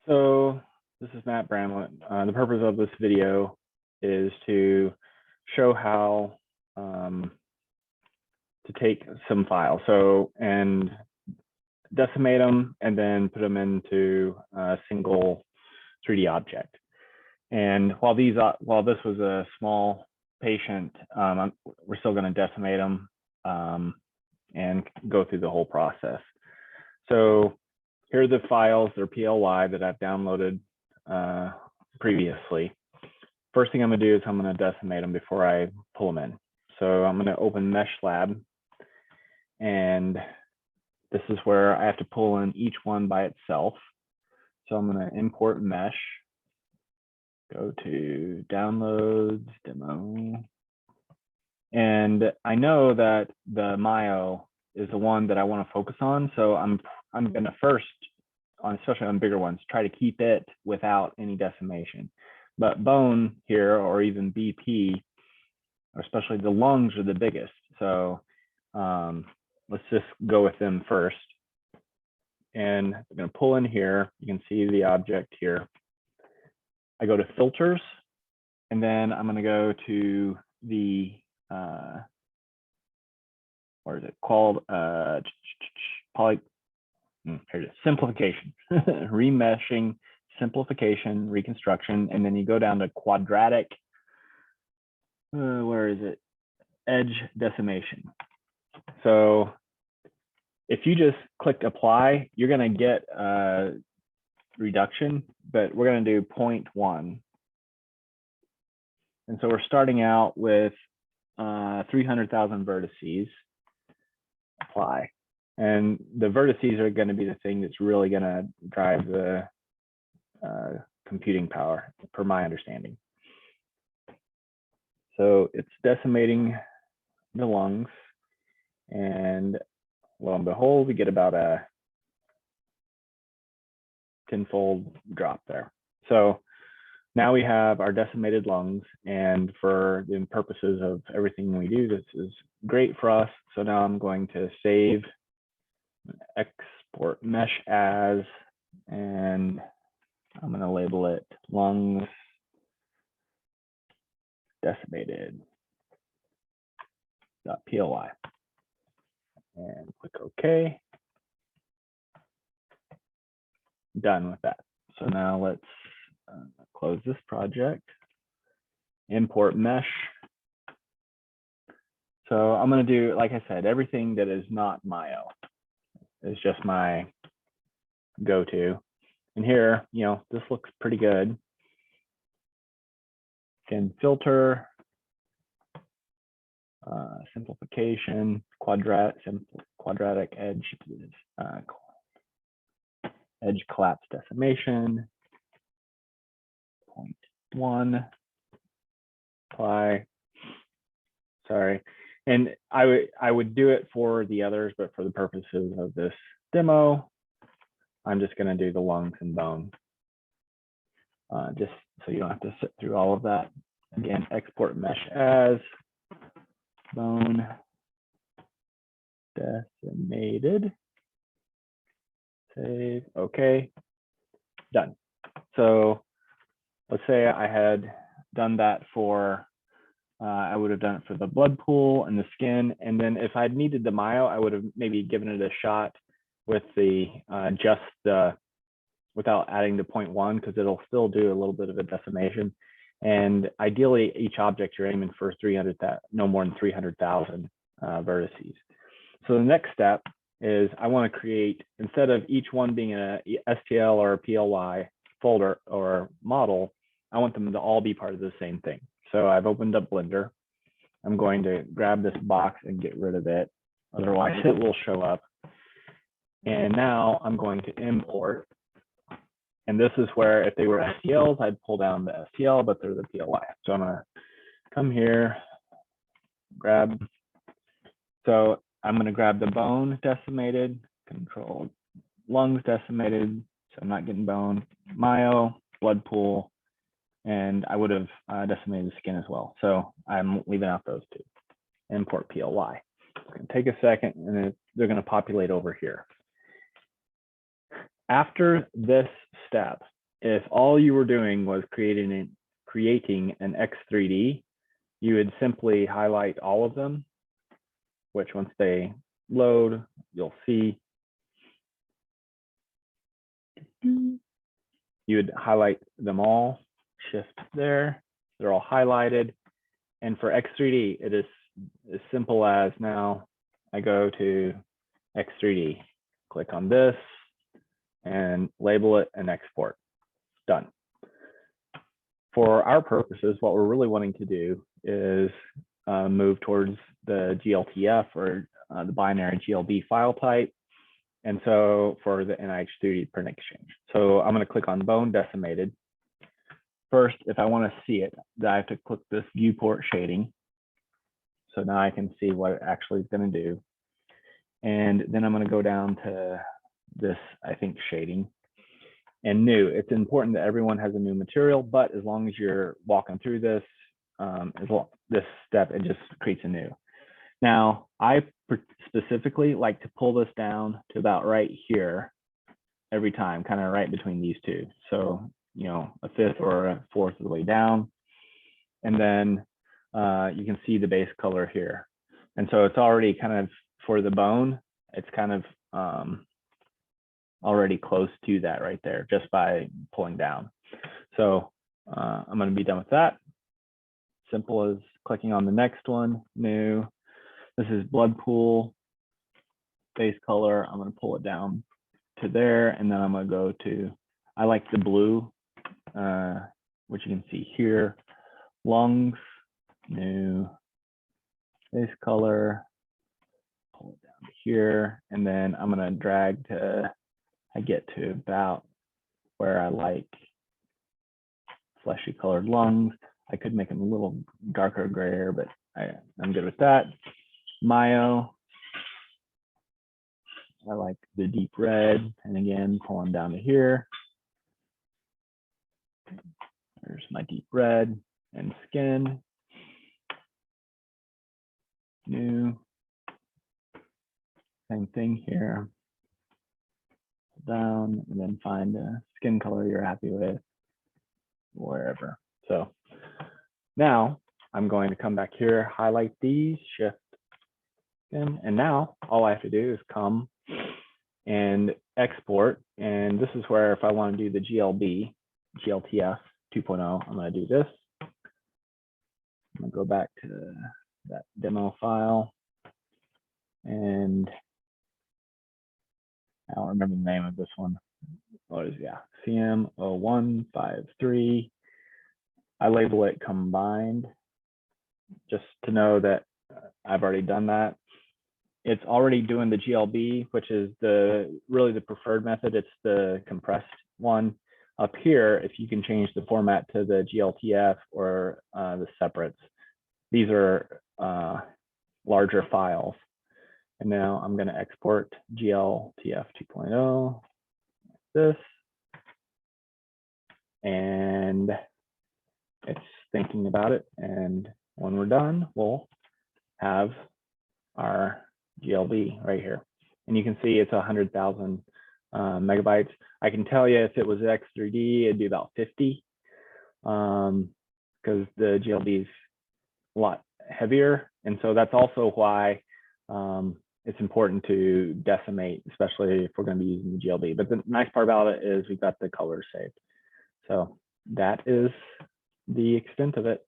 So this is Matt Bramlett. The purpose of this video is to show how to take some files and decimate them and then put them into a single 3D object. And while this was a small patient, we're still going to decimate them and go through the whole process. So here are the files, they're PLY that I've downloaded previously. First thing I'm gonna do is I'm gonna decimate them before I pull them in. So I'm gonna open Meshlab, and this is where I have to pull in each one by itself. So I'm gonna import mesh, go to downloads, demo. And I know that the Mayo is the one that I wanna focus on. So I'm gonna first, especially on bigger ones, try to keep it without any decimation. But bone here, or even BP, or especially the lungs, are the biggest. So let's just go with them first. And I'm gonna pull in here. You can see the object here. I go to filters, and then I'm gonna go to the, what is it called? Here it is, simplification, remeshing, simplification, reconstruction, and then you go down to quadratic, where is it? Edge decimation. So if you just clicked apply, you're gonna get a reduction, but we're gonna do 0.1. And so we're starting out with 300,000 vertices, apply. And the vertices are going to be the thing that's really going to drive the computing power, per my understanding. So it's decimating the lungs, and lo and behold, we get about a tenfold drop there. So now we have our decimated lungs, and for the purposes of everything we do, this is great for us. So now I'm going to save, export mesh as, and I'm going to label it lungs decimated .ply, and click OK. Done with that. So now let's close this project, import mesh. So I'm going to do, like I said, everything that is not Mayo is just my go-to. And here, you know, this looks pretty good. Can filter, simplification, quadratic edge, edge collapse decimation, 0.1, apply. Sorry. And I would do it for the others, but for the purposes of this demo, I'm just going to do the lungs and bone, just so you don't have to sit through all of that. Again, export mesh as, bone decimated, save, OK, done. So let's say I had done that for, I would have done it for the blood pool and the skin. And then if I'd needed the Mayo, I would have maybe given it a shot with the just the, without adding the 0.1, because it'll still do a little bit of a decimation. And ideally, each object you're aiming for 300, no more than 300,000 vertices. So the next step is I want to create, instead of each one being a STL or a PLY folder or model, I want them to all be part of the same thing. So I've opened up Blender. I'm going to grab this box and get rid of it. Otherwise, it will show up. And now I'm going to import. And this is where if they were STLs, I'd pull down the STL, but they're the PLY. So I'm going to come here, grab. So I'm going to grab the bone decimated, control lungs decimated. So I'm not getting bone, Mayo, blood pool, and I would have decimated the skin as well. So I'm leaving out those two. Import PLY. It's going to take a second, and they're going to populate over here. After this step, if all you were doing was creating an X3D, you would simply highlight all of them, which once they load, you'll see. You would highlight them all, shift there, they're all highlighted. And for X3D, it is as simple as now I go to X3D, click on this and label it and export. Done. For our purposes, what we're really wanting to do is move towards the GLTF or the binary GLB file type. And so for the NIH 3D print exchange. So I'm going to click on bone decimated. First, if I want to see it, I have to click this viewport shading. So now I can see what it actually is going to do. And then I'm going to go down to this, I think, shading. And new, it's important that everyone has a new material, but as long as you're walking through this, this step, it just creates a new. Now, I specifically like to pull this down to about right here every time, kind of right between these two. So, you know, a fifth or a fourth of the way down. And then you can see the base color here. And so it's already kind of, for the bone, it's kind of already close to that right there just by pulling down. So I'm going to be done with that. Simple as clicking on the next one, new. This is blood pool, base color. I'm going to pull it down to there, and then I'm going to go to, I like the blue, which you can see here. Lungs, new, base color, pull it down to here, and then I'm going to drag to, I get to about where I like fleshy colored lungs. I could make them a little darker grayer, but I'm good with that. Myo, I like the deep red, and again, pulling down to here. There's my deep red and skin. New, same thing here. Down, and then find a skin color you're happy with, wherever. So now I'm going to come back here, highlight these, shift in, and now all I have to do is come and export. And this is where, if I want to do the GLTF 2.0, I'm going to do this. I'm going to go back to that demo file, and I don't remember the name of this one. What is, yeah, CM0153. I label it combined just to know that I've already done that. It's already doing the GLB, which is really the preferred method. It's the compressed one. Up here, if you can change the format to the GLTF or the separates, these are larger files. And now I'm going to export GLTF 2.0, this, and it's thinking about it. And when we're done, we'll have our GLB right here. And you can see it's 100,000 megabytes. I can tell you if it was X3D, it'd be about 50, because the GLB is a lot heavier. And so that's also why it's important to decimate, especially if we're going to be using the GLB. But the nice part about it is we've got the colors saved. So that is the extent of it.